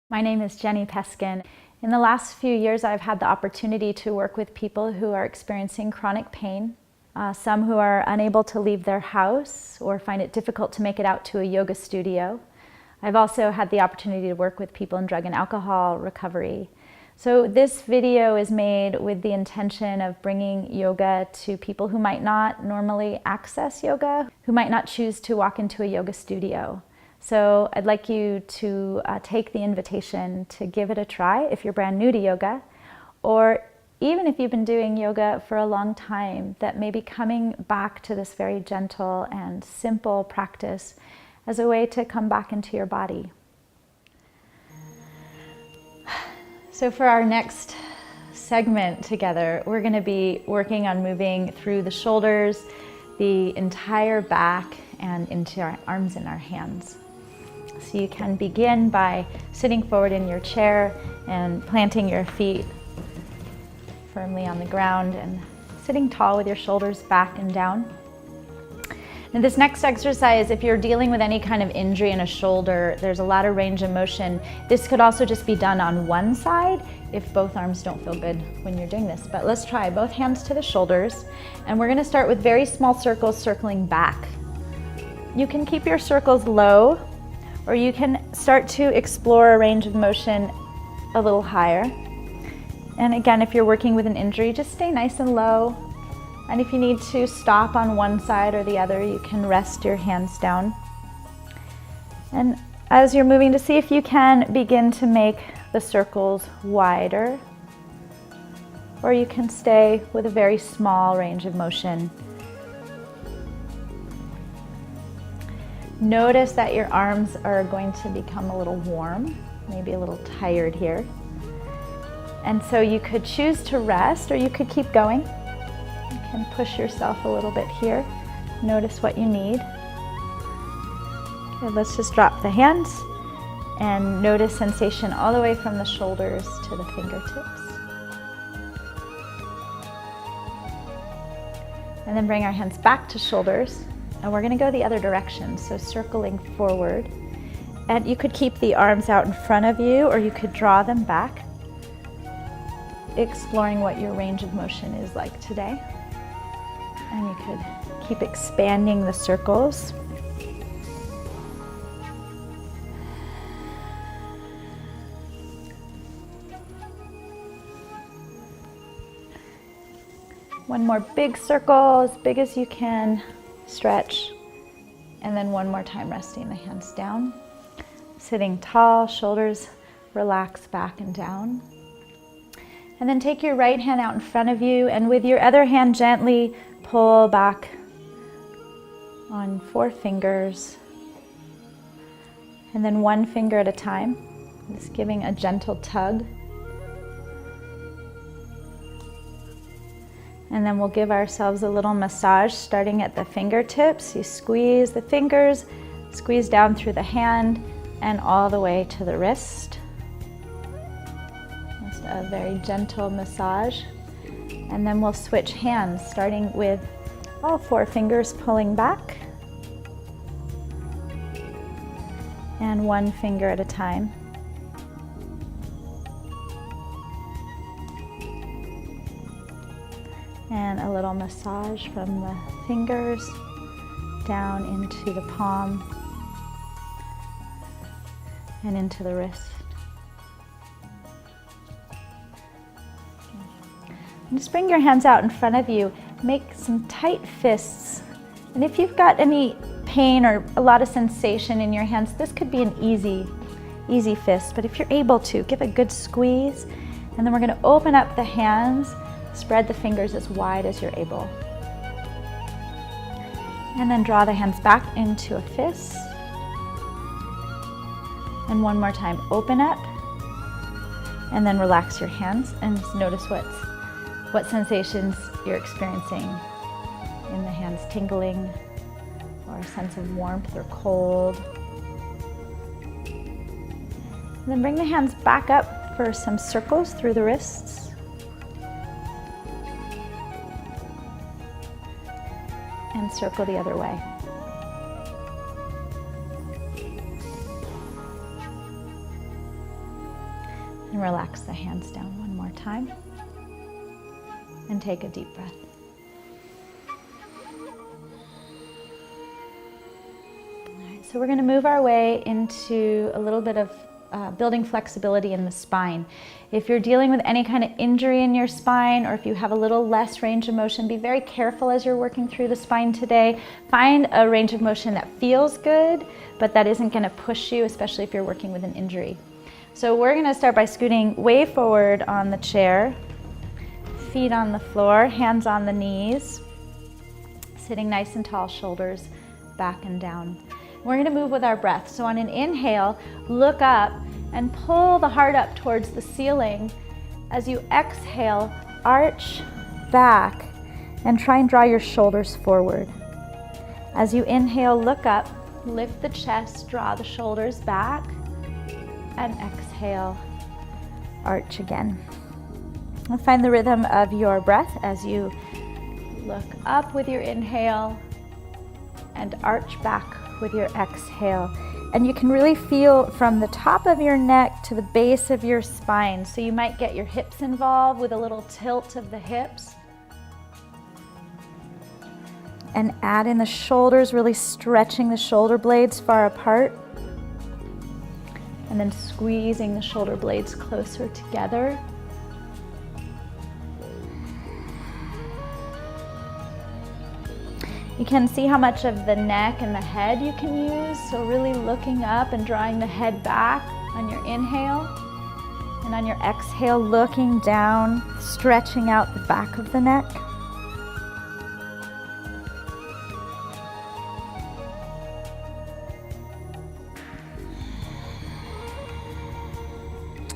My name is Jenni Peskin. In the last few years, I've had the opportunity to work with people who are experiencing chronic pain, some who are unable to leave their house or find it difficult to make it out to a yoga studio. I've also had the opportunity to work with people in drug and alcohol recovery. So this video is made with the intention of bringing yoga to people who might not normally access yoga, who might not choose to walk into a yoga studio. So I'd like you to take the invitation to give it a try if you're brand new to yoga, or even if you've been doing yoga for a long time, that maybe coming back to this very gentle and simple practice as a way to come back into your body. So for our next segment together, we're going to be working on moving through the shoulders, the entire back, and into our arms and our hands. So you can begin by sitting forward in your chair and planting your feet firmly on the ground and sitting tall with your shoulders back and down. And this next exercise, if you're dealing with any kind of injury in a shoulder, there's a lot of range of motion. This could also just be done on one side if both arms don't feel good when you're doing this. But let's try both hands to the shoulders. And we're going to start with very small circles circling back. You can keep your circles low, or you can start to explore a range of motion a little higher. And again, if you're working with an injury, just stay nice and low. And if you need to stop on one side or the other, you can rest your hands down. And as you're moving, to see if you can begin to make the circles wider, or you can stay with a very small range of motion. Notice that your arms are going to become a little warm, maybe a little tired here. And so you could choose to rest, or you could keep going. You can push yourself a little bit here. Notice what you need. Okay, let's just drop the hands and notice sensation all the way from the shoulders to the fingertips. And then bring our hands back to shoulders. And we're going to go the other direction, so circling forward. And you could keep the arms out in front of you, or you could draw them back, exploring what your range of motion is like today. And you could keep expanding the circles. One more big circle, as big as you can. Stretch, and then one more time resting the hands down. Sitting tall, shoulders relax back and down. And then take your right hand out in front of you, and with your other hand gently pull back on 4 fingers. And then one finger at a time, just giving a gentle tug. And then we'll give ourselves a little massage starting at the fingertips. You squeeze the fingers, squeeze down through the hand and all the way to the wrist. Just a very gentle massage. And then we'll switch hands, starting with all 4 fingers pulling back and one finger at a time. And a little massage from the fingers down into the palm and into the wrist. And just bring your hands out in front of you. Make some tight fists. And if you've got any pain or a lot of sensation in your hands, this could be an easy fist. But if you're able to, give a good squeeze. And then we're going to open up the hands. Spread the fingers as wide as you're able. And then draw the hands back into a fist. And one more time, open up. And then relax your hands and just notice what sensations you're experiencing in the hands, tingling or a sense of warmth or cold. And then bring the hands back up for some circles through the wrists. And circle the other way. And relax the hands down one more time. And take a deep breath. All right, so we're going to move our way into a little bit of building flexibility in the spine. If you're dealing with any kind of injury in your spine, or if you have a little less range of motion, be very careful as you're working through the spine today. Find a range of motion that feels good, but that isn't going to push you, especially if you're working with an injury. So we're going to start by scooting way forward on the chair, feet on the floor, hands on the knees, sitting nice and tall, shoulders back and down. We're going to move with our breath. So on an inhale, look up and pull the heart up towards the ceiling. As you exhale, arch back and try and draw your shoulders forward. As you inhale, look up, lift the chest, draw the shoulders back, and exhale, arch again. And find the rhythm of your breath as you look up with your inhale and arch back with your exhale. And you can really feel from the top of your neck to the base of your spine. So you might get your hips involved with a little tilt of the hips. And add in the shoulders, really stretching the shoulder blades far apart. And then squeezing the shoulder blades closer together. You can see how much of the neck and the head you can use. So really looking up and drawing the head back on your inhale. And on your exhale, looking down, stretching out the back of the neck.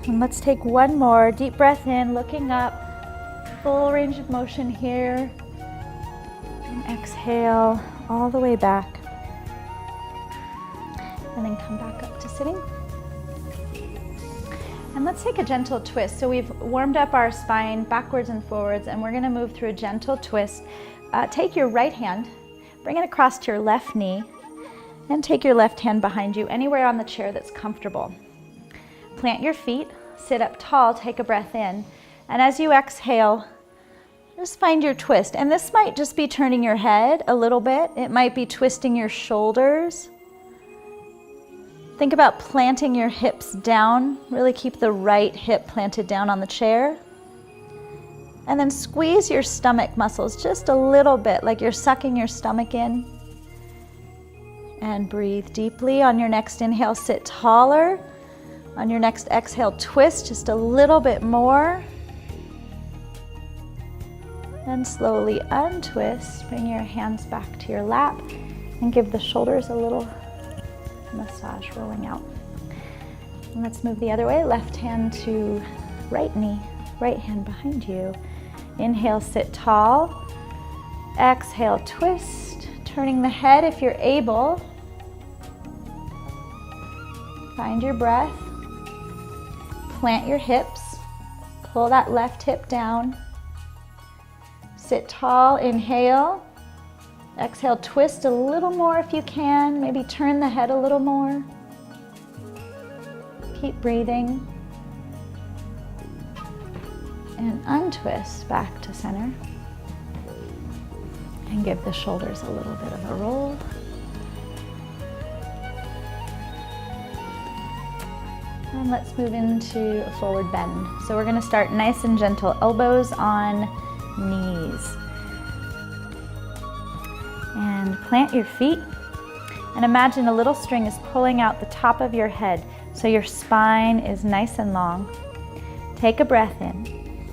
And let's take one more deep breath in, looking up, full range of motion here. And exhale all the way back. And then come back up to sitting. And let's take a gentle twist. So we've warmed up our spine backwards and forwards, and we're going to move through a gentle twist. Take your right hand, bring it across to your left knee, and take your left hand behind you, anywhere on the chair that's comfortable. Plant your feet, sit up tall, take a breath in, and as you exhale, just find your twist. And this might just be turning your head a little bit. It might be twisting your shoulders. Think about planting your hips down. Really keep the right hip planted down on the chair. And then squeeze your stomach muscles just a little bit, like you're sucking your stomach in. And breathe deeply. On your next inhale, sit taller. On your next exhale, twist just a little bit more. And slowly untwist. Bring your hands back to your lap and give the shoulders a little massage, rolling out. And let's move the other way. Left hand to right knee, right hand behind you. Inhale, sit tall. Exhale, twist. Turning the head if you're able. Find your breath. Plant your hips. Pull that left hip down. Sit tall, inhale. Exhale, twist a little more if you can. Maybe turn the head a little more. Keep breathing. And untwist back to center. And give the shoulders a little bit of a roll. And let's move into a forward bend. So we're going to start nice and gentle, elbows on knees. And plant your feet. And imagine a little string is pulling out the top of your head, so your spine is nice and long. Take a breath in.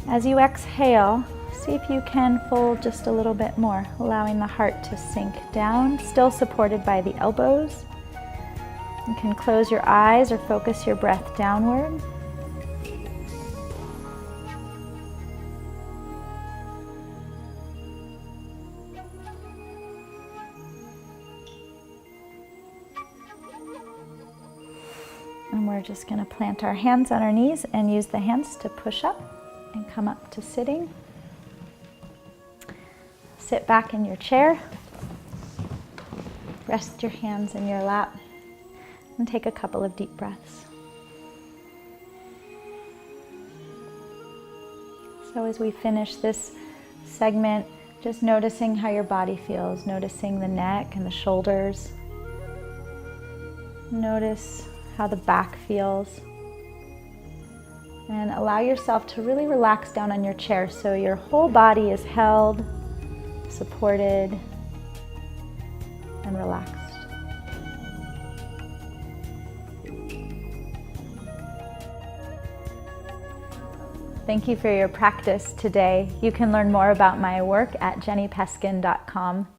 As you exhale, see if you can fold just a little bit more, allowing the heart to sink down, still supported by the elbows. You can close your eyes or focus your breath downward. And we're just going to plant our hands on our knees and use the hands to push up and come up to sitting. Sit back in your chair. Rest your hands in your lap and take a couple of deep breaths. So as we finish this segment, just noticing how your body feels, noticing the neck and the shoulders. Notice how the back feels. And allow yourself to really relax down on your chair so your whole body is held, supported, and relaxed. Thank you for your practice today. You can learn more about my work at jennipeskin.com.